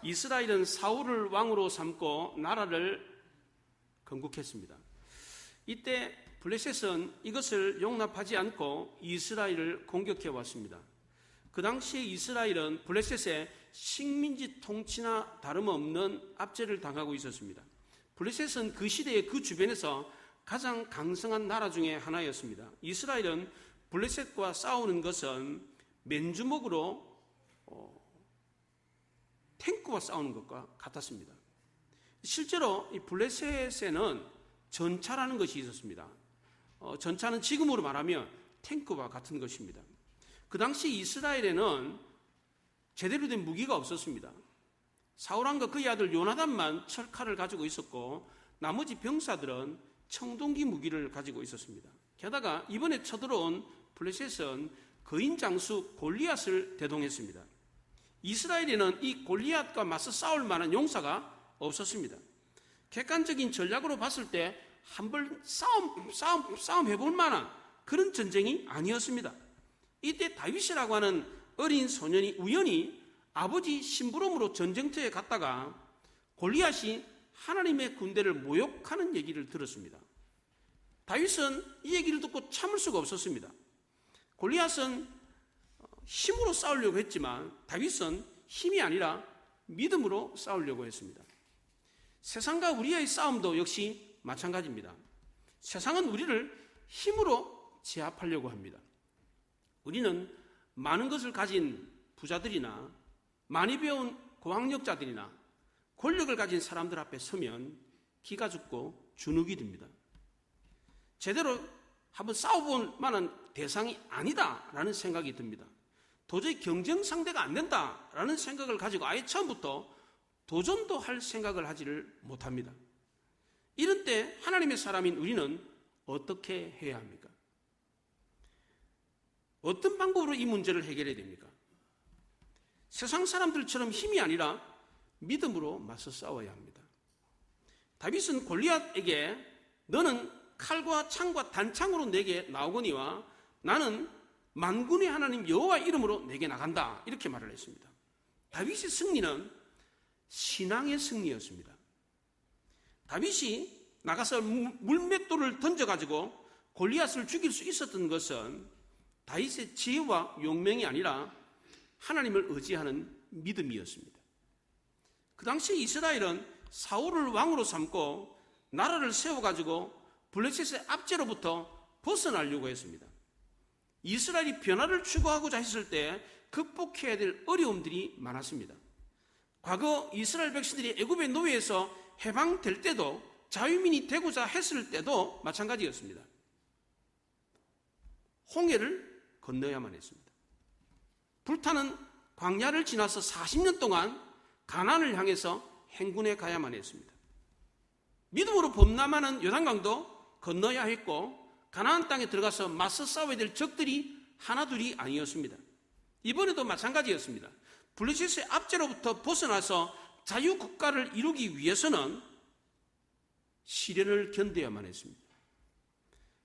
이스라엘은 사울을 왕으로 삼고 나라를 건국했습니다. 이때 블레셋은 이것을 용납하지 않고 이스라엘을 공격해 왔습니다. 그 당시 이스라엘은 블레셋의 식민지 통치나 다름없는 압제를 당하고 있었습니다. 블레셋은 그 시대의 그 주변에서 가장 강성한 나라 중에 하나였습니다. 이스라엘은 블레셋과 싸우는 것은 맨주먹으로 탱크와 싸우는 것과 같았습니다. 실제로 이 블레셋에는 전차라는 것이 있었습니다. 전차는 지금으로 말하면 탱크와 같은 것입니다. 그 당시 이스라엘에는 제대로 된 무기가 없었습니다. 사울왕과 그의 아들 요나단만 철칼을 가지고 있었고 나머지 병사들은 청동기 무기를 가지고 있었습니다. 게다가 이번에 쳐들어온 블레셋은 거인 장수 골리앗을 대동했습니다. 이스라엘에는 이 골리앗과 맞서 싸울 만한 용사가 없었습니다. 객관적인 전략으로 봤을 때 한번 싸움 해볼 만한 그런 전쟁이 아니었습니다. 이때 다윗이라고 하는 어린 소년이 우연히 아버지 심부름으로 전쟁터에 갔다가 골리앗이 하나님의 군대를 모욕하는 얘기를 들었습니다. 다윗은 이 얘기를 듣고 참을 수가 없었습니다. 골리앗은 힘으로 싸우려고 했지만 다윗은 힘이 아니라 믿음으로 싸우려고 했습니다. 세상과 우리의 싸움도 역시 마찬가지입니다. 세상은 우리를 힘으로 제압하려고 합니다. 우리는 많은 것을 가진 부자들이나 많이 배운 고학력자들이나 권력을 가진 사람들 앞에 서면 기가 죽고 주눅이 듭니다. 제대로 한번 싸워볼 만한 대상이 아니다라는 생각이 듭니다. 도저히 경쟁 상대가 안 된다라는 생각을 가지고 아예 처음부터 도전도 할 생각을 하지를 못합니다. 이런 때 하나님의 사람인 우리는 어떻게 해야 합니까? 어떤 방법으로 이 문제를 해결해야 됩니까? 세상 사람들처럼 힘이 아니라 믿음으로 맞서 싸워야 합니다. 다윗은 골리앗에게 너는 칼과 창과 단창으로 내게 나오거니와 나는 만군의 하나님 여호와 이름으로 내게 나간다 이렇게 말을 했습니다. 다윗의 승리는 신앙의 승리였습니다. 다윗이 나가서 물맷돌을 던져가지고 골리앗을 죽일 수 있었던 것은 다윗의 지혜와 용맹이 아니라 하나님을 의지하는 믿음이었습니다. 그 당시 이스라엘은 사울을 왕으로 삼고 나라를 세워가지고 블레셋의 압제로부터 벗어나려고 했습니다. 이스라엘이 변화를 추구하고자 했을 때 극복해야 될 어려움들이 많았습니다. 과거 이스라엘 백성들이 애굽의 노예에서 해방될 때도 자유민이 되고자 했을 때도 마찬가지였습니다. 홍해를 건너야만 했습니다. 불타는 광야를 지나서 40년 동안 가나안을 향해서 행군해 가야만 했습니다. 믿음으로 범람하는 요단강도 건너야 했고 가나안 땅에 들어가서 맞서 싸워야 될 적들이 하나둘이 아니었습니다. 이번에도 마찬가지였습니다. 블레셋의 압제로부터 벗어나서 자유국가를 이루기 위해서는 시련을 견뎌야만 했습니다.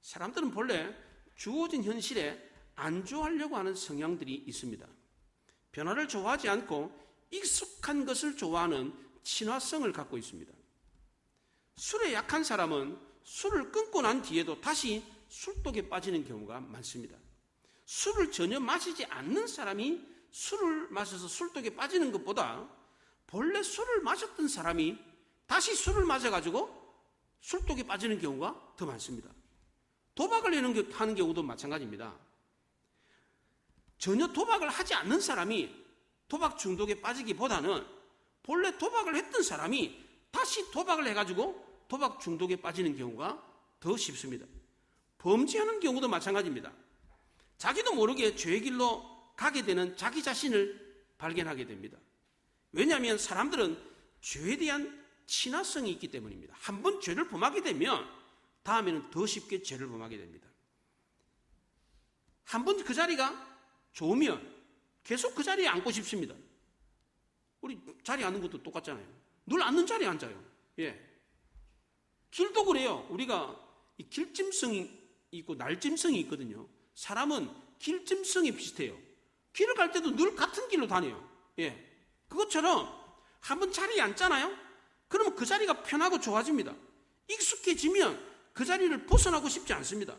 사람들은 본래 주어진 현실에 안주하려고 하는 성향들이 있습니다. 변화를 좋아하지 않고 익숙한 것을 좋아하는 친화성을 갖고 있습니다. 술에 약한 사람은 술을 끊고 난 뒤에도 다시 술독에 빠지는 경우가 많습니다. 술을 전혀 마시지 않는 사람이 술을 마셔서 술독에 빠지는 것보다 본래 술을 마셨던 사람이 다시 술을 마셔가지고 술독에 빠지는 경우가 더 많습니다. 도박을 하는 경우도 마찬가지입니다. 전혀 도박을 하지 않는 사람이 도박 중독에 빠지기보다는 본래 도박을 했던 사람이 다시 도박을 해가지고 도박 중독에 빠지는 경우가 더 쉽습니다. 범죄하는 경우도 마찬가지입니다. 자기도 모르게 죄의 길로 가게 되는 자기 자신을 발견하게 됩니다. 왜냐하면 사람들은 죄에 대한 친화성이 있기 때문입니다. 한번 죄를 범하게 되면 다음에는 더 쉽게 죄를 범하게 됩니다. 한번 그 자리가 좋으면 계속 그 자리에 앉고 싶습니다. 우리 자리에 앉는 것도 똑같잖아요. 늘 앉는 자리에 앉아요. 예. 길도 그래요. 우리가 이 길짐성이 있고 날짐성이 있거든요. 사람은 길짐성이 비슷해요. 길을 갈 때도 늘 같은 길로 다녀요. 예. 그것처럼 한번 자리에 앉잖아요? 그러면 그 자리가 편하고 좋아집니다. 익숙해지면 그 자리를 벗어나고 싶지 않습니다.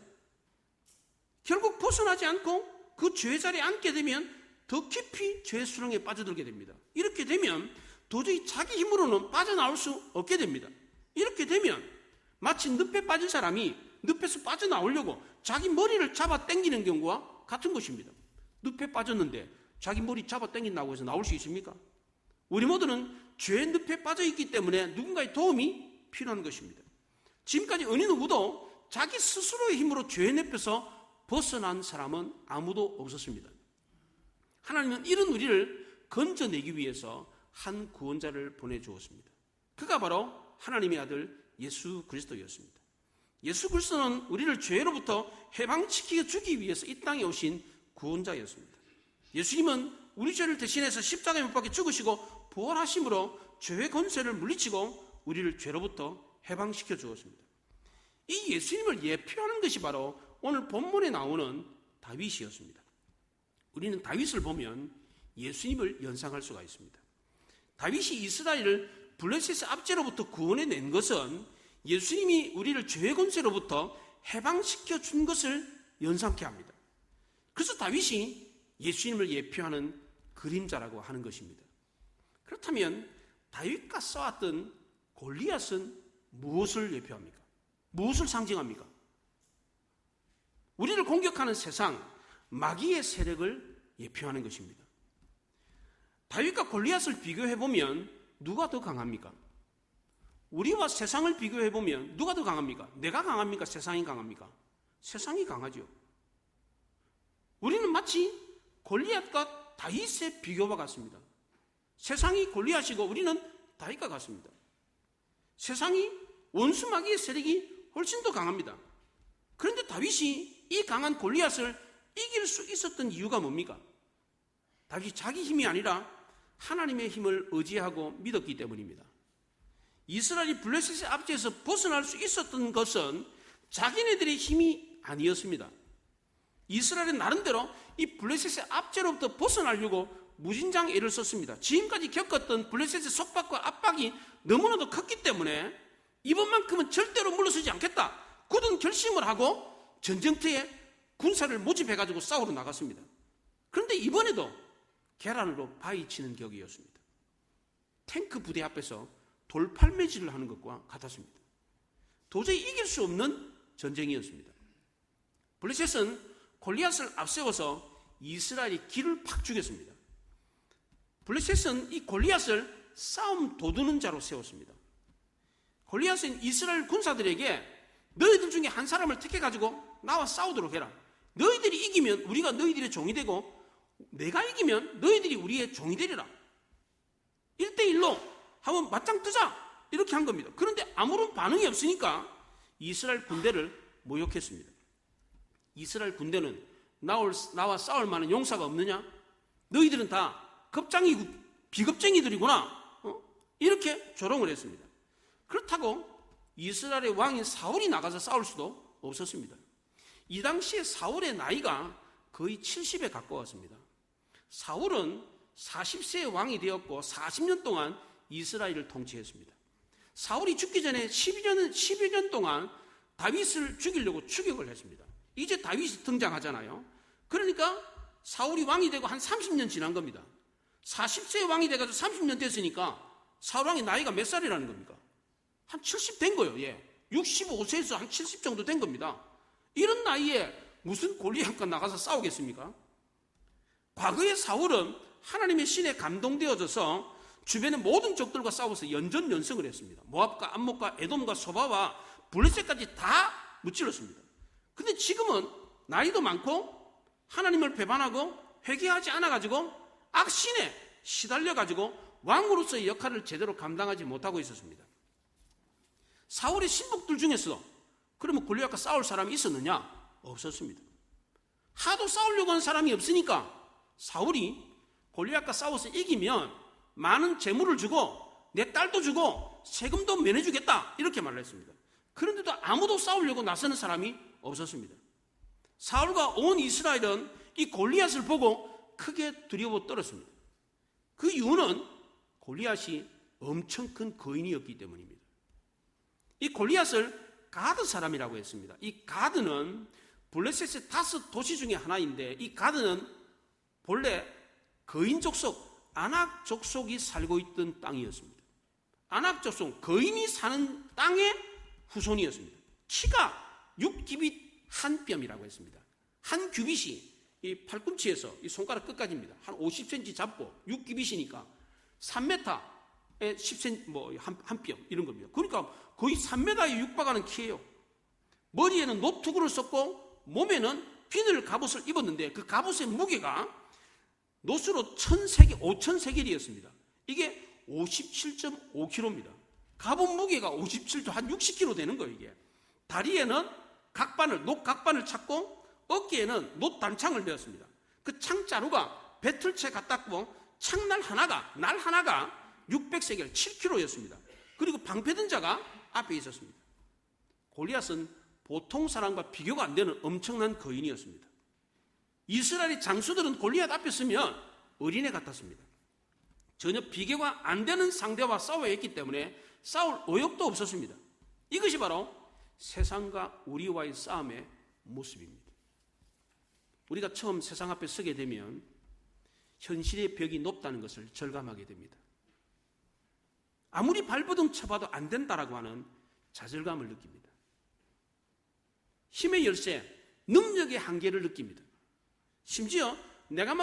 결국 벗어나지 않고 그 죄의 자리에 앉게 되면 더 깊이 죄의 수렁에 빠져들게 됩니다. 이렇게 되면 도저히 자기 힘으로는 빠져나올 수 없게 됩니다. 이렇게 되면 마치 늪에 빠진 사람이 늪에서 빠져나오려고 자기 머리를 잡아 당기는 경우와 같은 것입니다. 늪에 빠졌는데 자기 머리 잡아 당긴다고 해서 나올 수 있습니까? 우리 모두는 죄의 늪에 빠져 있기 때문에 누군가의 도움이 필요한 것입니다. 지금까지 어느 누구도 자기 스스로의 힘으로 죄의 늪에서 벗어난 사람은 아무도 없었습니다. 하나님은 이런 우리를 건져내기 위해서 한 구원자를 보내주었습니다. 그가 바로 하나님의 아들 예수 그리스도였습니다. 예수 그리스도는 우리를 죄로부터 해방시키게 주기 위해서 이 땅에 오신 구원자였습니다. 예수님은 우리 죄를 대신해서 십자가에 못 박혀 죽으시고 부활하심으로 죄의 권세를 물리치고 우리를 죄로부터 해방시켜 주었습니다. 이 예수님을 예표하는 것이 바로 오늘 본문에 나오는 다윗이었습니다. 우리는 다윗을 보면 예수님을 연상할 수가 있습니다. 다윗이 이스라엘을 블레셋의 압제로부터 구원해낸 것은 예수님이 우리를 죄의 권세로부터 해방시켜 준 것을 연상케 합니다. 그래서 다윗이 예수님을 예표하는 그림자라고 하는 것입니다. 그렇다면 다윗과 싸웠던 골리앗은 무엇을 예표합니까? 무엇을 상징합니까? 우리를 공격하는 세상, 마귀의 세력을 예표하는 것입니다. 다윗과 골리앗을 비교해보면 누가 더 강합니까? 우리와 세상을 비교해보면 누가 더 강합니까? 내가 강합니까? 세상이 강합니까? 세상이 강하죠. 우리는 마치 골리앗과 다윗의 비교와 같습니다. 세상이 골리앗이고 우리는 다윗과 같습니다. 세상이 원수 마귀의 세력이 훨씬 더 강합니다. 그런데 다윗이 이 강한 골리앗을 이길 수 있었던 이유가 뭡니까? 다윗이 자기 힘이 아니라 하나님의 힘을 의지하고 믿었기 때문입니다. 이스라엘이 블레셋의 압제에서 벗어날 수 있었던 것은 자기네들의 힘이 아니었습니다. 이스라엘은 나름대로 이 블레셋의 압제로부터 벗어나려고 무진장 애를 썼습니다. 지금까지 겪었던 블레셋의 속박과 압박이 너무나도 컸기 때문에 이번만큼은 절대로 물러서지 않겠다. 굳은 결심을 하고 전쟁터에 군사를 모집해가지고 싸우러 나갔습니다. 그런데 이번에도 계란으로 바위치는 격이었습니다. 탱크 부대 앞에서 돌팔매질을 하는 것과 같았습니다. 도저히 이길 수 없는 전쟁이었습니다. 블레셋은 골리앗을 앞세워서 이스라엘이 기를 팍 죽였습니다. 블레셋은 이 골리앗을 싸움 도두는 자로 세웠습니다. 골리앗은 이스라엘 군사들에게 너희들 중에 한 사람을 택해가지고 나와 싸우도록 해라. 너희들이 이기면 우리가 너희들의 종이 되고 내가 이기면 너희들이 우리의 종이 되리라. 1대1로 한번 맞짱 뜨자 이렇게 한 겁니다. 그런데 아무런 반응이 없으니까 이스라엘 군대를 모욕했습니다. 이스라엘 군대는 나와 싸울 만한 용사가 없느냐? 너희들은 다 비겁쟁이들이구나. 이렇게 조롱을 했습니다. 그렇다고 이스라엘의 왕인 사울이 나가서 싸울 수도 없었습니다. 이 당시에 사울의 나이가 거의 70에 가까웠습니다. 사울은 40세의 왕이 되었고 40년 동안 이스라엘을 통치했습니다. 사울이 죽기 전에 10여 년 동안 다윗을 죽이려고 추격을 했습니다. 이제 다윗이 등장하잖아요. 그러니까 사울이 왕이 되고 한 30년 지난 겁니다. 40세의 왕이 돼가지고 30년 됐으니까 사울 왕의 나이가 몇 살이라는 겁니까? 한 70 된 거예요. 예. 65세에서 한 70 정도 된 겁니다. 이런 나이에 무슨 골리앗과 나가서 싸우겠습니까? 과거의 사울은 하나님의 신에 감동되어져서 주변의 모든 적들과 싸워서 연전연승을 했습니다. 모압과 암몬과 에돔과 소바와 블레셋까지 다 무찔렀습니다. 근데 지금은 나이도 많고 하나님을 배반하고 회개하지 않아가지고 악신에 시달려가지고 왕으로서의 역할을 제대로 감당하지 못하고 있었습니다. 사울의 신복들 중에서 그러면 골리앗과 싸울 사람이 있었느냐? 없었습니다. 하도 싸우려고 하는 사람이 없으니까 사울이 골리앗과 싸워서 이기면 많은 재물을 주고 내 딸도 주고 세금도 면해주겠다 이렇게 말을 했습니다. 그런데도 아무도 싸우려고 나서는 사람이 없었습니다. 사울과 온 이스라엘은 이 골리앗을 보고 크게 두려워 떨었습니다. 그 이유는 골리앗이 엄청 큰 거인이었기 때문입니다. 이 골리앗을 가드 사람이라고 했습니다. 이 가드는 블레셋의 5 도시 중에 하나인데, 이 가드는 본래 거인 족속, 아낙 족속이 살고 있던 땅이었습니다. 아낙 족속, 거인이 사는 땅의 후손이었습니다. 키가 6규빗 한 뼘이라고 했습니다. 한 규빗이 이 팔꿈치에서 이 손가락 끝까지입니다. 한 50cm 잡고 6규빗이니까 3m에 10cm 한 뼘 이런 겁니다. 그러니까 거의 3m에 육박하는 키예요. 머리에는 노트구를 썼고 몸에는 비늘 갑옷을 입었는데 그 갑옷의 무게가 노수로 5,000세겔이었습니다. 이게 57.5kg입니다. 갑옷 무게가 57, 한 60kg 되는 거예요, 이게. 다리에는 녹각반을 찾고 어깨에는 녹단창을 메었습니다. 그 창자루가 배틀채 같았고 창날 하나가, 날 하나가 600세겔, 7kg였습니다. 그리고 방패든 자가 앞에 있었습니다. 골리앗은 보통 사람과 비교가 안 되는 엄청난 거인이었습니다. 이스라엘의 장수들은 골리앗 앞에 서면 어린애 같았습니다. 전혀 비교가 안 되는 상대와 싸워야 했기 때문에 싸울 의욕도 없었습니다. 이것이 바로 세상과 우리와의 싸움의 모습입니다. 우리가 처음 세상 앞에 서게 되면 현실의 벽이 높다는 것을 절감하게 됩니다. 아무리 발버둥 쳐봐도 안 된다라고 하는 좌절감을 느낍니다. 힘의 열쇠, 능력의 한계를 느낍니다. 심지어 내가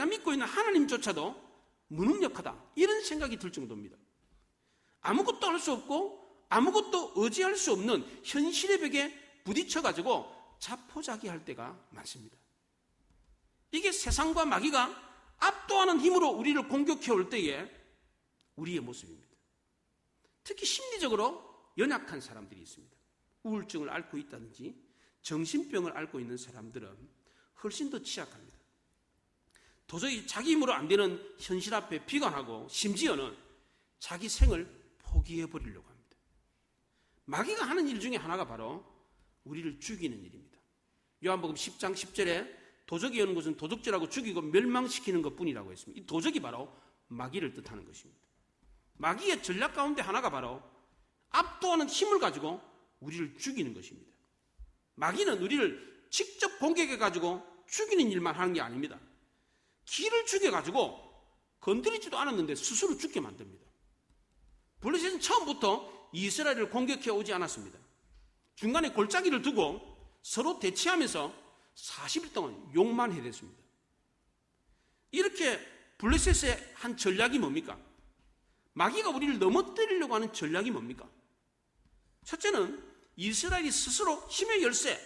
믿고 있는 하나님조차도 무능력하다, 이런 생각이 들 정도입니다. 아무것도 할 수 없고 아무것도 의지할 수 없는 현실의 벽에 부딪혀가지고 자포자기할 때가 많습니다. 이게 세상과 마귀가 압도하는 힘으로 우리를 공격해 올 때의 우리의 모습입니다. 특히 심리적으로 연약한 사람들이 있습니다. 우울증을 앓고 있다든지 정신병을 앓고 있는 사람들은 훨씬 더 취약합니다. 도저히 자기 힘으로 안 되는 현실 앞에 비관하고 심지어는 자기 생을 포기해버리려고 합니다. 마귀가 하는 일 중에 하나가 바로 우리를 죽이는 일입니다. 요한복음 10장 10절에 도적이 오는 것은 도적질하고 죽이고 멸망시키는 것뿐이라고 했습니다. 이 도적이 바로 마귀를 뜻하는 것입니다. 마귀의 전략 가운데 하나가 바로 압도하는 힘을 가지고 우리를 죽이는 것입니다. 마귀는 우리를 직접 공격해가지고 죽이는 일만 하는 게 아닙니다. 기를 죽여가지고 건드리지도 않았는데 스스로 죽게 만듭니다. 블레셋은 처음부터 이스라엘을 공격해 오지 않았습니다. 중간에 골짜기를 두고 서로 대치하면서 40일 동안 욕만 해댔습니다. 이렇게 블레셋의 한 전략이 뭡니까? 마귀가 우리를 넘어뜨리려고 하는 전략이 뭡니까? 첫째는 이스라엘이 스스로 힘의 열쇠,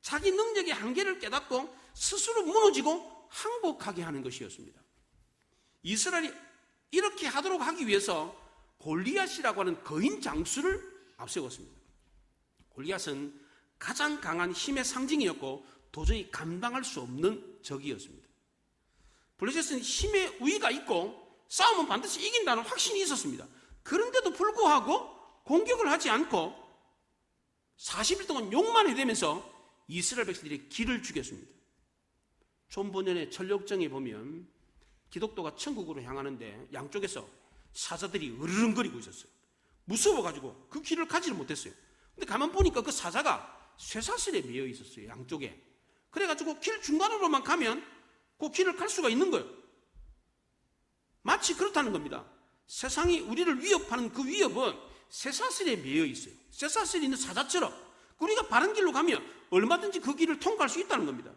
자기 능력의 한계를 깨닫고 스스로 무너지고 항복하게 하는 것이었습니다. 이스라엘이 이렇게 하도록 하기 위해서 골리앗이라고 하는 거인 장수를 앞세웠습니다. 골리앗은 가장 강한 힘의 상징이었고 도저히 감당할 수 없는 적이었습니다. 블레셋은 힘의 우위가 있고 싸움은 반드시 이긴다는 확신이 있었습니다. 그런데도 불구하고 공격을 하지 않고 40일 동안 욕만 해대면서 이스라엘 백성들이 기를 죽였습니다. 존 버년의 천력정에 보면 기독교가 천국으로 향하는데 양쪽에서 사자들이 으르렁거리고 있었어요. 무서워가지고 그 길을 가지를 못했어요. 근데 가만 보니까 그 사자가 쇠사슬에 매여 있었어요, 양쪽에. 그래가지고 길 중간으로만 가면 그 길을 갈 수가 있는 거예요. 마치 그렇다는 겁니다. 세상이 우리를 위협하는 그 위협은 쇠사슬에 매여 있어요. 쇠사슬이 있는 사자처럼 우리가 바른 길로 가면 얼마든지 그 길을 통과할 수 있다는 겁니다.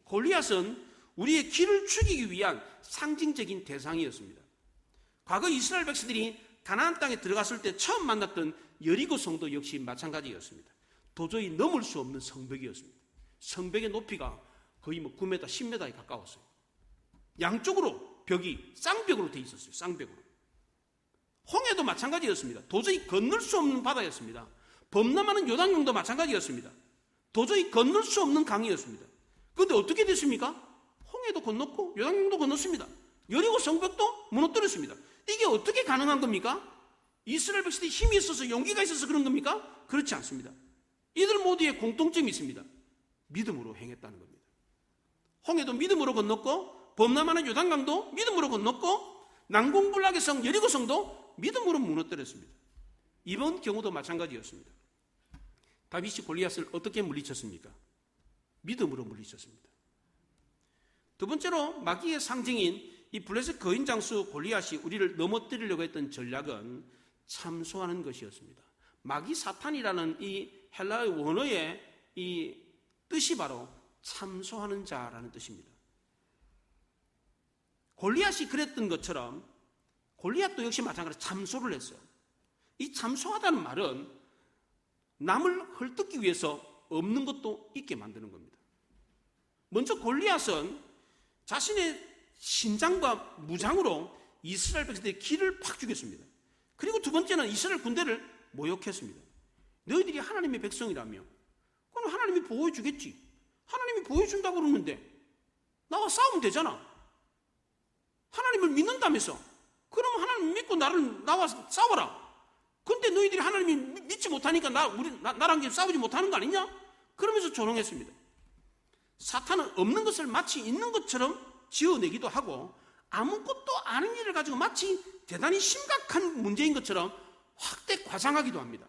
골리앗은 우리의 길을 죽이기 위한 상징적인 대상이었습니다. 과거 이스라엘 백성들이 가나안 땅에 들어갔을 때 처음 만났던 여리고 성도 역시 마찬가지였습니다. 도저히 넘을 수 없는 성벽이었습니다. 성벽의 높이가 거의 9m, 10m에 가까웠어요. 양쪽으로 벽이 쌍벽으로 돼 있었어요. 쌍벽으로. 홍해도 마찬가지였습니다. 도저히 건널 수 없는 바다였습니다. 범람하는 요단강도 마찬가지였습니다. 도저히 건널 수 없는 강이었습니다. 그런데 어떻게 됐습니까? 홍해도 건넜고 요단강도 건넜습니다. 여리고 성벽도 무너뜨렸습니다. 이게 어떻게 가능한 겁니까? 이스라엘 백성들이 힘이 있어서 용기가 있어서 그런 겁니까? 그렇지 않습니다. 이들 모두의 공통점이 있습니다. 믿음으로 행했다는 겁니다. 홍해도 믿음으로 건넜고 범람하는 요단강도 믿음으로 건넜고 난공불락의 성 여리고성도 믿음으로 무너뜨렸습니다. 이번 경우도 마찬가지였습니다. 다윗이 골리앗을 어떻게 물리쳤습니까? 믿음으로 물리쳤습니다. 두 번째로 마귀의 상징인 이 블레셋 거인 장수 골리앗이 우리를 넘어뜨리려고 했던 전략은 참소하는 것이었습니다. 마귀 사탄이라는 이 헬라의 원어의 이 뜻이 바로 참소하는 자라는 뜻입니다. 골리앗이 그랬던 것처럼 골리앗도 역시 마찬가지로 참소를 했어요. 이 참소하다는 말은 남을 헐뜯기 위해서 없는 것도 있게 만드는 겁니다. 먼저 골리앗은 자신의 신장과 무장으로 이스라엘 백성들의 길을 팍 죽였습니다. 그리고 두 번째는 이스라엘 군대를 모욕했습니다. 너희들이 하나님의 백성이라며 그럼 하나님이 보호해 주겠지. 하나님이 보호해 준다고 그러는데 나와 싸우면 되잖아. 하나님을 믿는다면서 그럼 하나님 믿고 나와 싸워라. 근데 너희들이 하나님이 믿지 못하니까 나랑 싸우지 못하는 거 아니냐? 그러면서 조롱했습니다. 사탄은 없는 것을 마치 있는 것처럼 지어내기도 하고 아무것도 아는 일을 가지고 마치 대단히 심각한 문제인 것처럼 확대 과장하기도 합니다.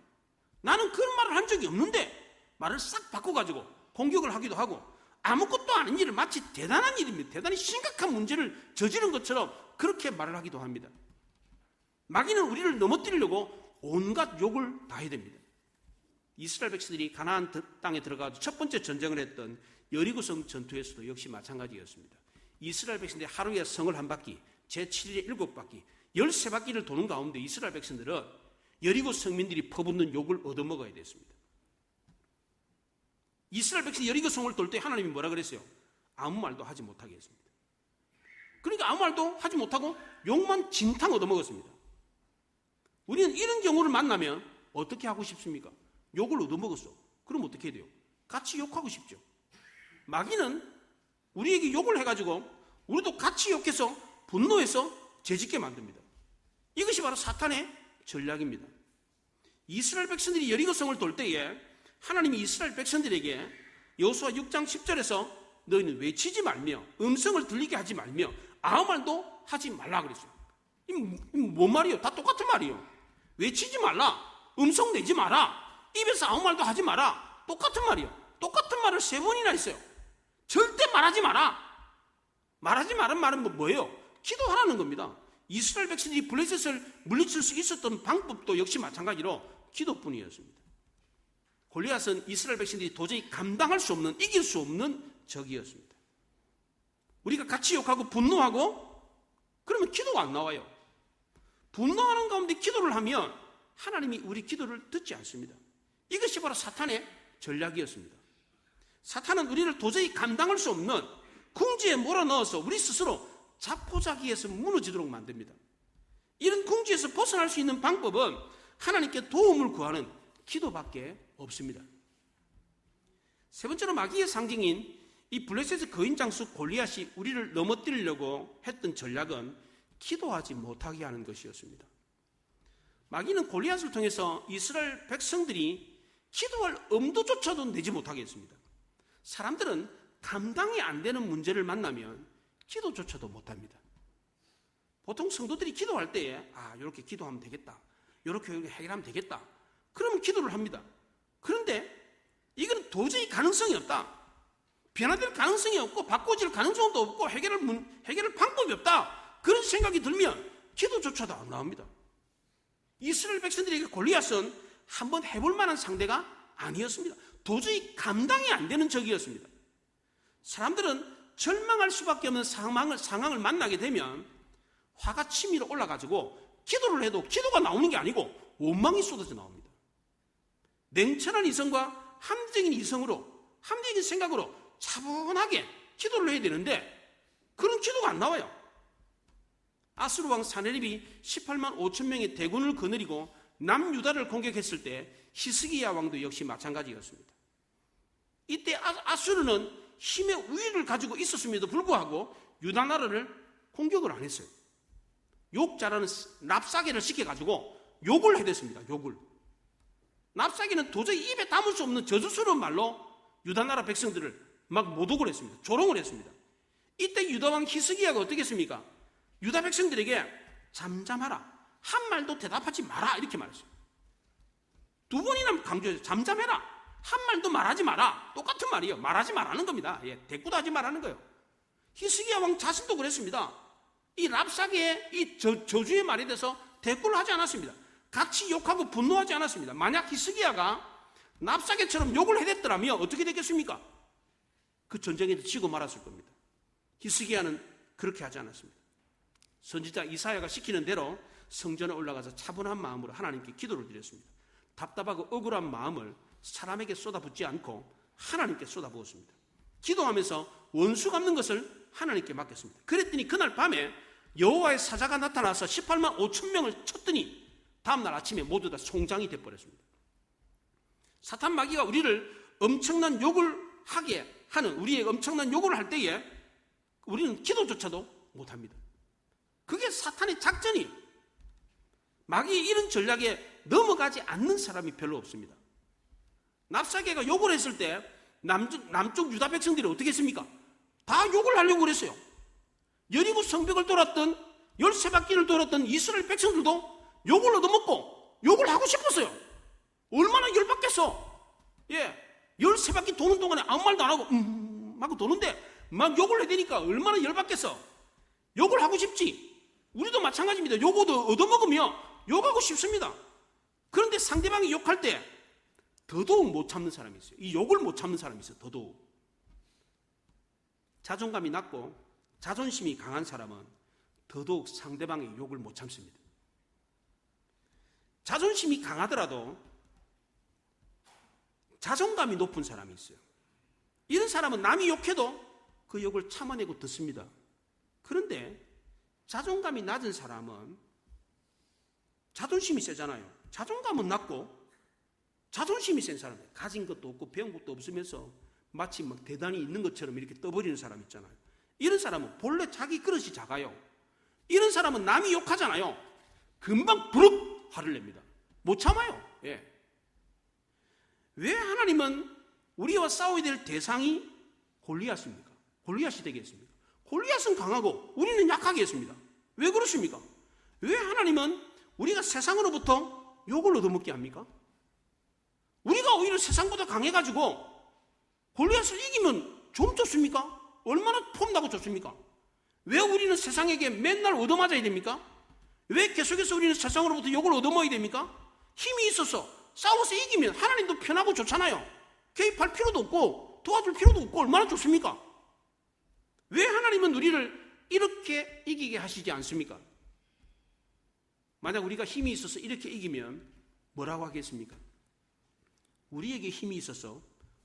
나는 그런 말을 한 적이 없는데 말을 싹 바꿔가지고 공격을 하기도 하고 아무것도 아는 일을 마치 대단한 일입니다. 대단히 심각한 문제를 저지른 것처럼 그렇게 말을 하기도 합니다. 마귀는 우리를 넘어뜨리려고 온갖 욕을 다 해야 됩니다. 이스라엘 백성들이 가나안 땅에 들어가서 첫 번째 전쟁을 했던 여리고성 전투에서도 역시 마찬가지였습니다. 이스라엘 백성들이 하루에 성을 한 바퀴, 제7일에 7바퀴, 13바퀴를 도는 가운데 이스라엘 백성들은 여리고 성민들이 퍼붓는 욕을 얻어먹어야 됐습니다. 이스라엘 백성이 여리고 성을 돌 때 하나님이 뭐라 그랬어요? 아무 말도 하지 못하게 했습니다. 그러니까 아무 말도 하지 못하고 욕만 진탕 얻어먹었습니다. 우리는 이런 경우를 만나면 어떻게 하고 싶습니까? 욕을 얻어먹었어. 그럼 어떻게 해야 돼요? 같이 욕하고 싶죠. 마귀는 우리에게 욕을 해가지고 우리도 같이 욕해서 분노해서 죄짓게 만듭니다. 이것이 바로 사탄의 전략입니다. 이스라엘 백성들이 여리고성을 돌 때에 하나님이 이스라엘 백성들에게 여호수아 6장 10절에서 너희는 외치지 말며 음성을 들리게 하지 말며 아무 말도 하지 말라 그랬어요. 이 뭔 말이에요? 다 똑같은 말이에요. 외치지 말라, 음성 내지 마라, 입에서 아무 말도 하지 마라, 똑같은 말이에요. 똑같은 말을 3번이나 했어요. 절대 말하지 마라. 말하지 말은 말은 뭐예요? 기도하라는 겁니다. 이스라엘 백성들이 블레셋을 물리칠 수 있었던 방법도 역시 마찬가지로 기도뿐이었습니다. 골리앗은 이스라엘 백성들이 도저히 감당할 수 없는, 이길 수 없는 적이었습니다. 우리가 같이 욕하고 분노하고 그러면 기도가 안 나와요. 분노하는 가운데 기도를 하면 하나님이 우리 기도를 듣지 않습니다. 이것이 바로 사탄의 전략이었습니다. 사탄은 우리를 도저히 감당할 수 없는 궁지에 몰아넣어서 우리 스스로 자포자기에서 무너지도록 만듭니다. 이런 궁지에서 벗어날 수 있는 방법은 하나님께 도움을 구하는 기도밖에 없습니다. 세 번째로 마귀의 상징인 이 블레셋의 거인 장수 골리앗이 우리를 넘어뜨리려고 했던 전략은 기도하지 못하게 하는 것이었습니다. 마귀는 골리앗을 통해서 이스라엘 백성들이 기도할 엄두조차도 내지 못하게 했습니다. 사람들은 감당이 안 되는 문제를 만나면 기도조차도 못합니다. 보통 성도들이 기도할 때에 이렇게 기도하면 되겠다, 이렇게 해결하면 되겠다, 그러면 기도를 합니다. 그런데 이건 도저히 가능성이 없다, 변화될 가능성이 없고 바꿔질 가능성도 없고 해결할 방법이 없다, 그런 생각이 들면 기도조차도 안 나옵니다. 이스라엘 백성들에게 골리앗은 한번 해볼 만한 상대가 아니었습니다. 도저히 감당이 안 되는 적이었습니다. 사람들은 절망할 수밖에 없는 상황을 만나게 되면 화가 치밀어 올라가지고 기도를 해도 기도가 나오는 게 아니고 원망이 쏟아져 나옵니다. 냉철한 이성과 합리적인 생각으로 차분하게 기도를 해야 되는데 그런 기도가 안 나와요. 아수르 왕 사네립이 18만 5천 명의 대군을 거느리고 남유다를 공격했을 때 히스기야 왕도 역시 마찬가지였습니다. 이때 아수르는 힘의 우위를 가지고 있었음에도 불구하고 유다 나라를 공격을 안 했어요. 욕 잘하는 랍사게를 시켜가지고 욕을 해댔습니다. 욕을. 랍사게는 도저히 입에 담을 수 없는 저주스러운 말로 유다 나라 백성들을 막 모독을 했습니다. 조롱을 했습니다. 이때 유다 왕 히스기야가 어떻게 했습니까? 유다 백성들에게 잠잠하라. 한 말도 대답하지 마라. 이렇게 말했어요. 두 번이나 강조해서 잠잠해라. 한 말도 말하지 마라. 똑같은 말이에요. 말하지 말라는 겁니다. 대꾸도 하지 말라는 거예요. 히스기야 왕 자신도 그랬습니다. 이 랍사게의 이 저주의 말에 대해서 대꾸를 하지 않았습니다. 같이 욕하고 분노하지 않았습니다. 만약 히스기야가 랍사게처럼 욕을 해댔더라면 어떻게 됐겠습니까? 그 전쟁에도 지고 말았을 겁니다. 히스기야는 그렇게 하지 않았습니다. 선지자 이사야가 시키는 대로 성전에 올라가서 차분한 마음으로 하나님께 기도를 드렸습니다. 답답하고 억울한 마음을 사람에게 쏟아붓지 않고 하나님께 쏟아부었습니다. 기도하면서 원수 갚는 것을 하나님께 맡겼습니다. 그랬더니 그날 밤에 여호와의 사자가 나타나서 18만 5천 명을 쳤더니 다음날 아침에 모두 다 송장이 돼버렸습니다. 사탄 마귀가 우리를 엄청난 욕을 하게 하는, 우리의 엄청난 욕을 할 때에 우리는 기도조차도 못합니다. 그게 사탄의 작전이. 마귀의 이런 전략에 넘어가지 않는 사람이 별로 없습니다. 랍사게가 욕을 했을 때 남쪽 유다 백성들이 어떻게 했습니까? 다 욕을 하려고 그랬어요. 여리고 성벽을 돌았던 13바퀴를 돌았던 이스라엘 백성들도 욕을 얻어먹고 욕을 하고 싶었어요. 얼마나 열받겠어. 13바퀴 도는 동안에 아무 말도 안 하고 하고 도는데 막 욕을 해대니까 얼마나 열받겠어. 욕을 하고 싶지. 우리도 마찬가지입니다. 욕을 얻어먹으며 욕하고 싶습니다. 그런데 상대방이 욕할 때 더더욱 못 참는 사람이 있어요. 이 욕을 못 참는 사람이 있어요. 더더욱. 자존감이 낮고 자존심이 강한 사람은 더더욱 상대방의 욕을 못 참습니다. 자존심이 강하더라도 자존감이 높은 사람이 있어요. 이런 사람은 남이 욕해도 그 욕을 참아내고 듣습니다. 그런데 자존감이 낮은 사람은 자존심이 세잖아요. 자존감은 낮고 자존심이 센 사람이에요. 가진 것도 없고 배운 것도 없으면서 마치 막 대단히 있는 것처럼 이렇게 떠버리는 사람 있잖아요. 이런 사람은 본래 자기 그릇이 작아요. 이런 사람은 남이 욕하잖아요. 금방 부럭 화를 냅니다. 못 참아요. 왜 하나님은 우리와 싸워야 될 대상이 골리앗입니까? 골리앗이 되겠습니까? 골리앗은 강하고 우리는 약하게 했습니다. 왜 그렇습니까? 왜 하나님은 우리가 세상으로부터 욕을 얻어먹게 합니까? 우리가 오히려 세상보다 강해가지고 골리앗을 이기면 좀 좋습니까? 얼마나 폼나고 좋습니까? 왜 우리는 세상에게 맨날 얻어맞아야 됩니까? 왜 계속해서 우리는 세상으로부터 욕을 얻어먹어야 됩니까? 힘이 있어서 싸워서 이기면 하나님도 편하고 좋잖아요. 개입할 필요도 없고 도와줄 필요도 없고 얼마나 좋습니까? 왜 하나님은 우리를 이렇게 이기게 하시지 않습니까? 만약 우리가 힘이 있어서 이렇게 이기면 뭐라고 하겠습니까? 우리에게 힘이 있어서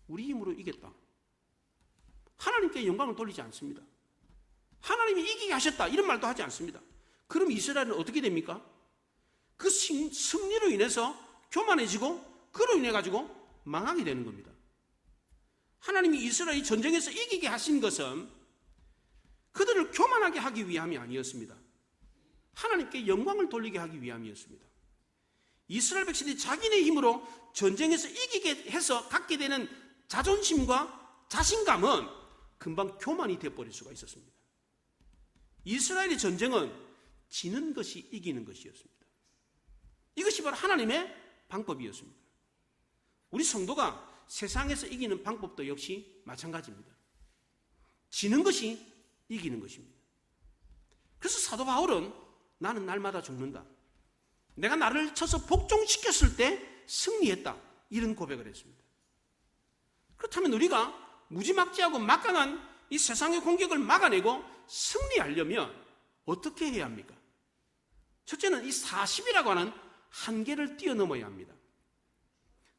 우리 힘으로 이겼다. 하나님께 영광을 돌리지 않습니다. 하나님이 이기게 하셨다 이런 말도 하지 않습니다. 그럼 이스라엘은 어떻게 됩니까? 그 승리로 인해서 교만해지고 그로 인해 가지고 망하게 되는 겁니다. 하나님이 이스라엘이 전쟁에서 이기게 하신 것은 그들을 교만하게 하기 위함이 아니었습니다. 하나님께 영광을 돌리게 하기 위함이었습니다. 이스라엘 백성들이 자기네 힘으로 전쟁에서 이기게 해서 갖게 되는 자존심과 자신감은 금방 교만이 되어버릴 수가 있었습니다. 이스라엘의 전쟁은 지는 것이 이기는 것이었습니다. 이것이 바로 하나님의 방법이었습니다. 우리 성도가 세상에서 이기는 방법도 역시 마찬가지입니다. 지는 것이 이기는 것입니다. 그래서 사도 바울은 나는 날마다 죽는다. 내가 나를 쳐서 복종시켰을 때 승리했다. 이런 고백을 했습니다. 그렇다면 우리가 무지막지하고 막강한 이 세상의 공격을 막아내고 승리하려면 어떻게 해야 합니까? 첫째는 이 40이라고 하는 한계를 뛰어넘어야 합니다.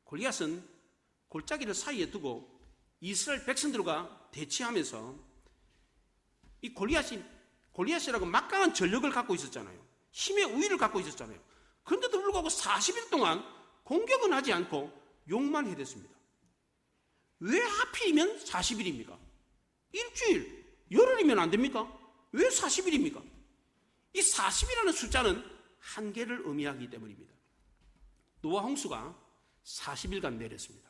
골리앗은 골짜기를 사이에 두고 이스라엘 백성들과 대치하면서 이 골리앗이라고 막강한 전력을 갖고 있었잖아요. 힘의 우위를 갖고 있었잖아요. 그런데도 불구하고 40일 동안 공격은 하지 않고 욕만 해댔습니다. 왜 하필이면 40일입니까? 일주일, 열흘이면 안 됩니까? 왜 40일입니까? 이 40이라는 숫자는 한계를 의미하기 때문입니다. 노아 홍수가 40일간 내렸습니다.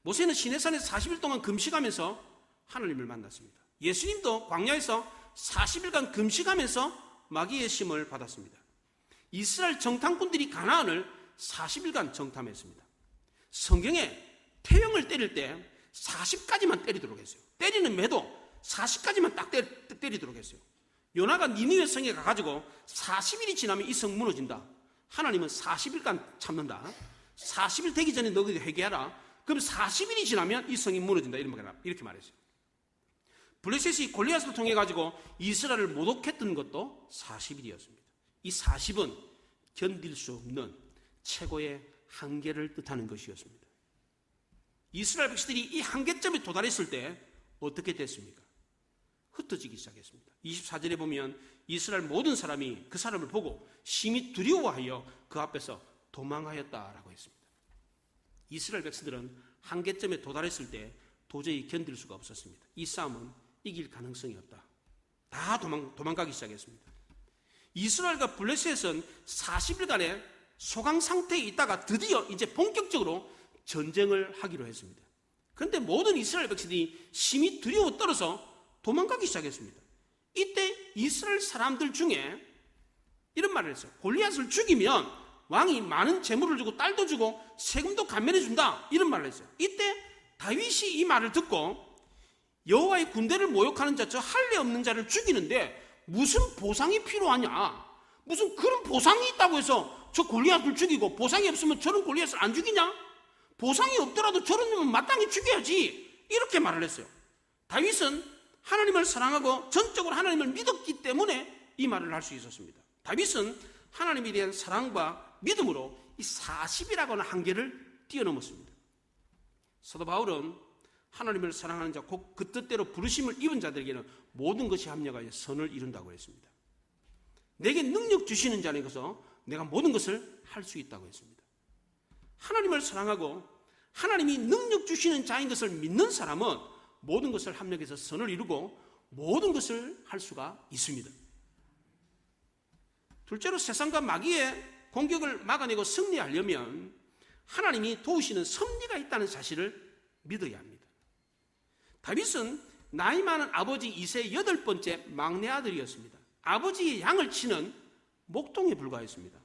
모세는 시내산에서 40일 동안 금식하면서 하나님을 만났습니다. 예수님도 광야에서 40일간 금식하면서 마귀의 심을 받았습니다. 이스라엘 정탐꾼들이 가나안을 40일간 정탐했습니다. 성경에 태영을 때릴 때 40까지만 때리도록 했어요. 때리는 매도 40까지만 딱 때리도록 했어요. 요나가 니느웨 성에 가가지고 40일이 지나면 이 성 무너진다. 하나님은 40일간 참는다. 40일 되기 전에 너희들 회개하라. 그럼 40일이 지나면 이 성이 무너진다. 이렇게 말했어요. 블레셋이 골리앗을 통해 가지고 이스라엘을 모독했던 것도 40일이었습니다. 이 40은 견딜 수 없는 최고의 한계를 뜻하는 것이었습니다. 이스라엘 백성들이 이 한계점에 도달했을 때 어떻게 됐습니까? 흩어지기 시작했습니다. 24절에 보면 이스라엘 모든 사람이 그 사람을 보고 심히 두려워하여 그 앞에서 도망하였다라고 했습니다. 이스라엘 백성들은 한계점에 도달했을 때 도저히 견딜 수가 없었습니다. 이 싸움은 이길 가능성이 없다. 다 도망가기 시작했습니다. 이스라엘과 블레셋은 40일간의 소강 상태에 있다가 드디어 이제 본격적으로 전쟁을 하기로 했습니다. 그런데 모든 이스라엘 백성들이 심히 두려워 떨어서 도망가기 시작했습니다. 이때 이스라엘 사람들 중에 이런 말을 했어요. 골리앗을 죽이면 왕이 많은 재물을 주고 딸도 주고 세금도 감면해 준다. 이런 말을 했어요. 이때 다윗이 이 말을 듣고 여호와의 군대를 모욕하는 자, 저 할례 없는 자를 죽이는데 무슨 보상이 필요하냐? 무슨 그런 보상이 있다고 해서 저 골리앗을 죽이고 보상이 없으면 저런 골리앗을 안 죽이냐? 보상이 없더라도 저런 놈은 마땅히 죽여야지. 이렇게 말을 했어요. 다윗은 하나님을 사랑하고 전적으로 하나님을 믿었기 때문에 이 말을 할 수 있었습니다. 다윗은 하나님에 대한 사랑과 믿음으로 이 40이라고 하는 한계를 뛰어넘었습니다. 사도 바울은 하나님을 사랑하는 자, 곧 그 뜻대로 부르심을 입은 자들에게는 모든 것이 합력하여 선을 이룬다고 했습니다. 내게 능력 주시는 자에게서 내가 모든 것을 할 수 있다고 했습니다. 하나님을 사랑하고 하나님이 능력 주시는 자인 것을 믿는 사람은 모든 것을 합력해서 선을 이루고 모든 것을 할 수가 있습니다. 둘째로 세상과 마귀의 공격을 막아내고 승리하려면 하나님이 도우시는 섭리가 있다는 사실을 믿어야 합니다. 다윗은 나이 많은 아버지 이새의 8번째 막내 아들이었습니다. 아버지의 양을 치는 목동에 불과했습니다.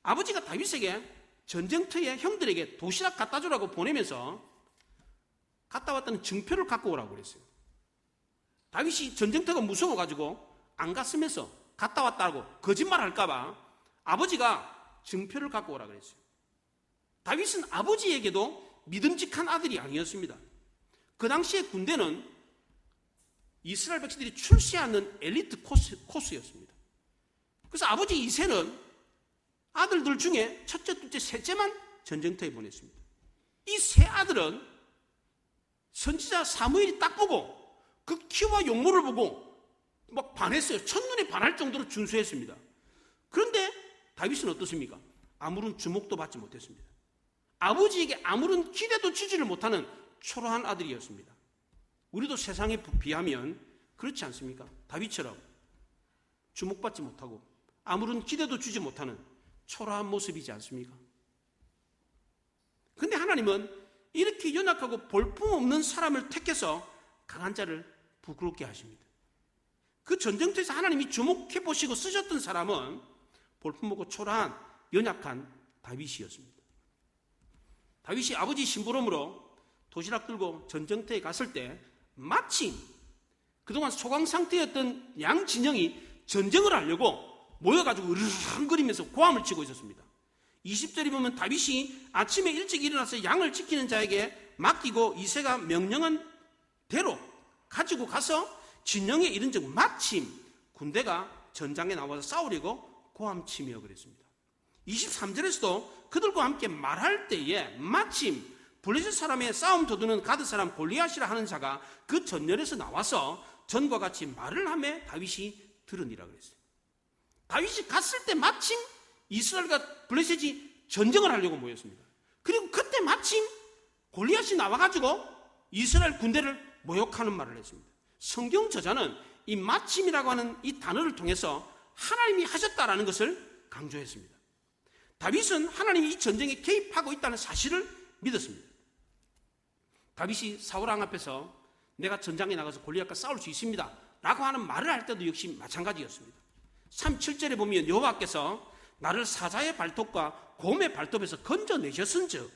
아버지가 다윗에게 전쟁터에 형들에게 도시락 갖다 주라고 보내면서 갔다 왔다는 증표를 갖고 오라고 그랬어요. 다윗이 전쟁터가 무서워가지고 안 갔으면서 갔다 왔다고 거짓말할까봐 아버지가 증표를 갖고 오라고 그랬어요. 다윗은 아버지에게도 믿음직한 아들이 아니었습니다. 그 당시의 군대는 이스라엘 백성들이 출시하는 엘리트 코스였습니다. 그래서 아버지 이새는 아들들 중에 첫째, 둘째, 셋째만 전쟁터에 보냈습니다. 이 세 아들은 선지자 사무엘이 딱 보고 그 키와 용모를 보고 막 반했어요. 첫눈에 반할 정도로 준수했습니다. 그런데 다윗은 어떻습니까? 아무런 주목도 받지 못했습니다. 아버지에게 아무런 기대도 주지를 못하는 초라한 아들이었습니다. 우리도 세상에 비하면 그렇지 않습니까? 다윗처럼 주목받지 못하고 아무런 기대도 주지 못하는 초라한 모습이지 않습니까? 그런데 하나님은 이렇게 연약하고 볼품없는 사람을 택해서 강한 자를 부끄럽게 하십니다. 그 전쟁터에서 하나님이 주목해 보시고 쓰셨던 사람은 볼품없고 초라한 연약한 다윗이었습니다. 다윗이 아버지 심부름으로 도시락 들고 전쟁터에 갔을 때 마침 그동안 소강 상태였던 양 진영이 전쟁을 하려고 모여가지고 으르렁거리면서 고함을 치고 있었습니다. 20절에 보면 다윗이 아침에 일찍 일어나서 양을 지키는 자에게 맡기고 이새가 명령한 대로 가지고 가서 진영에 이른 즉 마침 군대가 전장에 나와서 싸우려고 고함치며 그랬습니다. 23절에서도 그들과 함께 말할 때에 마침 블레셋 사람의 싸움 도두는 가드 사람 골리앗이라 하는 자가 그 전열에서 나와서 전과 같이 말을 하며 다윗이 들으니라 그랬어요. 다윗이 갔을 때 마침 이스라엘과 블레셋이 전쟁을 하려고 모였습니다. 그리고 그때 마침 골리앗이 나와가지고 이스라엘 군대를 모욕하는 말을 했습니다. 성경 저자는 이 마침이라고 하는 이 단어를 통해서 하나님이 하셨다라는 것을 강조했습니다. 다윗은 하나님이 이 전쟁에 개입하고 있다는 사실을 믿었습니다. 다윗이 사울왕 앞에서 내가 전장에 나가서 골리앗과 싸울 수 있습니다 라고 하는 말을 할 때도 역시 마찬가지였습니다. 37절에 보면 여호와께서 나를 사자의 발톱과 곰의 발톱에서 건져내셨은즉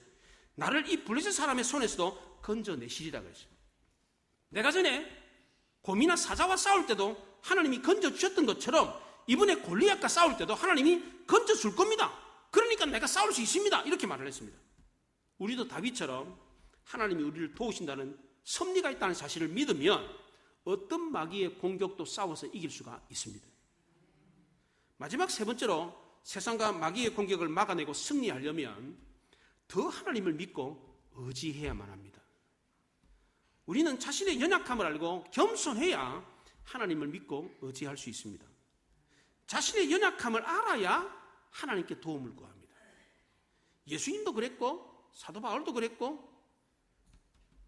나를 이 블레셋 사람의 손에서도 건져내시리라 그랬어요. 내가 전에 곰이나 사자와 싸울 때도 하나님이 건져주셨던 것처럼 이번에 골리앗과 싸울 때도 하나님이 건져줄 겁니다. 그러니까 내가 싸울 수 있습니다. 이렇게 말을 했습니다. 우리도 다윗처럼 하나님이 우리를 도우신다는 섭리가 있다는 사실을 믿으면 어떤 마귀의 공격도 싸워서 이길 수가 있습니다. 마지막 세 번째로 세상과 마귀의 공격을 막아내고 승리하려면 더 하나님을 믿고 의지해야만 합니다. 우리는 자신의 연약함을 알고 겸손해야 하나님을 믿고 의지할 수 있습니다. 자신의 연약함을 알아야 하나님께 도움을 구합니다. 예수님도 그랬고 사도 바울도 그랬고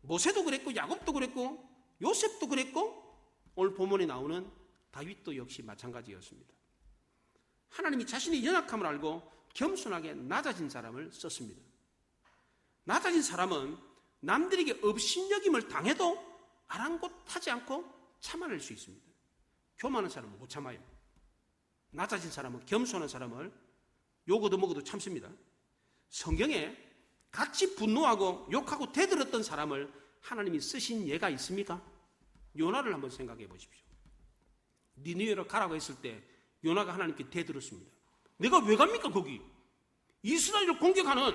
모세도 그랬고 야곱도 그랬고 요셉도 그랬고 오늘 본문에 나오는 다윗도 역시 마찬가지였습니다. 하나님이 자신의 연약함을 알고 겸손하게 낮아진 사람을 썼습니다. 낮아진 사람은 남들에게 업신여김을 당해도 아랑곳하지 않고 참아낼 수 있습니다. 교만한 사람은 못 참아요. 낮아진 사람은, 겸손한 사람을 욕 얻어먹어도 참습니다. 성경에 같이 분노하고 욕하고 대들었던 사람을 하나님이 쓰신 예가 있습니까? 요나를 한번 생각해 보십시오. 니느웨로 가라고 했을 때 요나가 하나님께 대들었습니다. 내가 왜 갑니까 거기? 이스라엘을 공격하는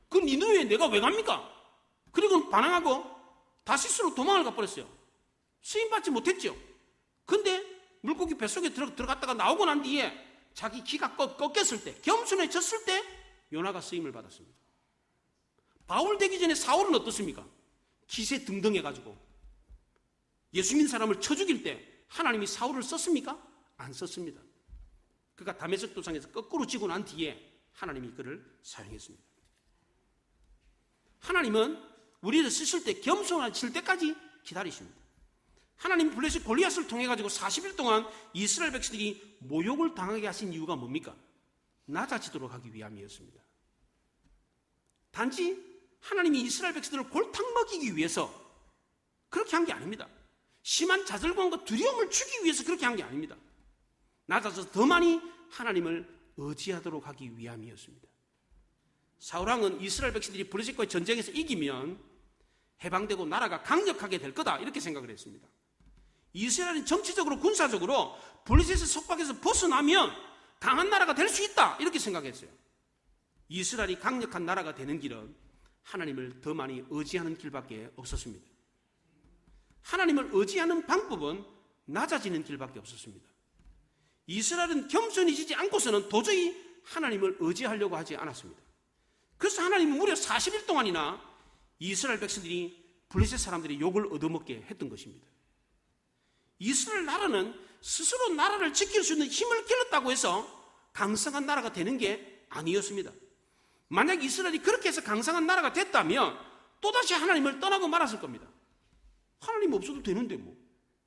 그 니느웨에 내가 왜 갑니까? 그리고 반항하고 다시스로 도망을 가버렸어요. 쓰임받지 못했죠. 근데 물고기 뱃속에 들어갔다가 나오고 난 뒤에 자기 기가 꺾였을 때, 겸손해졌을 때 요나가 쓰임을 받았습니다. 바울 되기 전에 사울은 어떻습니까? 기세 등등해가지고 예수 믿는 사람을 쳐 죽일 때 하나님이 사울을 썼습니까? 안 썼습니다. 그가 다메섹 도상에서 거꾸로 지고 난 뒤에 하나님이 그를 사용했습니다. 하나님은 우리를 쓰실 때 겸손하실 때까지 기다리십니다. 하나님 블레셋 골리앗을 통해 가지고 40일 동안 이스라엘 백성들이 모욕을 당하게 하신 이유가 뭡니까? 낮아지도록 하기 위함이었습니다. 단지 하나님이 이스라엘 백성들을 골탕 먹이기 위해서 그렇게 한 게 아닙니다. 심한 좌절감과 두려움을 주기 위해서 그렇게 한 게 아닙니다. 낮아져서 더 많이 하나님을 의지하도록 하기 위함이었습니다. 사울왕은 이스라엘 백성들이 블레셋과의 전쟁에서 이기면 해방되고 나라가 강력하게 될 거다 이렇게 생각을 했습니다. 이스라엘이 정치적으로 군사적으로 블레셋의 속박에서 벗어나면 강한 나라가 될 수 있다 이렇게 생각했어요. 이스라엘이 강력한 나라가 되는 길은 하나님을 더 많이 의지하는 길밖에 없었습니다. 하나님을 의지하는 방법은 낮아지는 길밖에 없었습니다. 이스라엘은 겸손해지지 않고서는 도저히 하나님을 의지하려고 하지 않았습니다. 그래서 하나님은 무려 40일 동안이나 이스라엘 백성들이 블레셋 사람들이 욕을 얻어먹게 했던 것입니다. 이스라엘 나라는 스스로 나라를 지킬 수 있는 힘을 길렀다고 해서 강성한 나라가 되는 게 아니었습니다. 만약 이스라엘이 그렇게 해서 강성한 나라가 됐다면 또다시 하나님을 떠나고 말았을 겁니다. 하나님 없어도 되는데 뭐.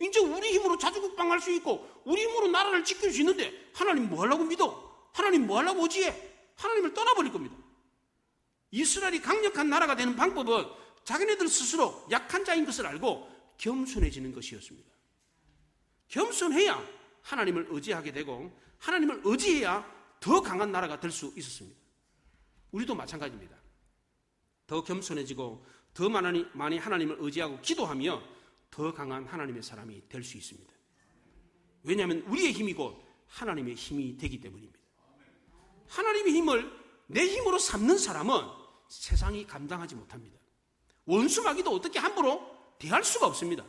이제 우리 힘으로 자주국방할 수 있고 우리 힘으로 나라를 지킬 수 있는데 하나님 뭐 하려고 믿어? 하나님 뭐 하려고 의지해? 하나님을 떠나버릴 겁니다. 이스라엘이 강력한 나라가 되는 방법은 자기네들 스스로 약한 자인 것을 알고 겸손해지는 것이었습니다. 겸손해야 하나님을 의지하게 되고 하나님을 의지해야 더 강한 나라가 될 수 있었습니다. 우리도 마찬가지입니다. 더 겸손해지고 더 많이 하나님을 의지하고 기도하며 더 강한 하나님의 사람이 될 수 있습니다. 왜냐하면 우리의 힘이 곧 하나님의 힘이 되기 때문입니다. 하나님의 힘을 내 힘으로 삼는 사람은 세상이 감당하지 못합니다. 원수 마귀도 어떻게 함부로 대할 수가 없습니다.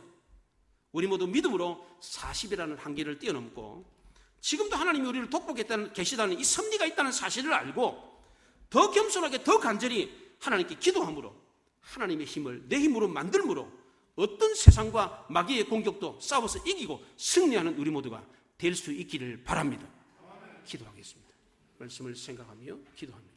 우리 모두 믿음으로 40이라는 한계를 뛰어넘고 지금도 하나님이 우리를 돕고 계시다는 이 섭리가 있다는 사실을 알고 더 겸손하게 더 간절히 하나님께 기도함으로 하나님의 힘을 내 힘으로 만들므로 어떤 세상과 마귀의 공격도 싸워서 이기고 승리하는 우리 모두가 될 수 있기를 바랍니다. 기도하겠습니다. 말씀을 생각하며 기도합니다.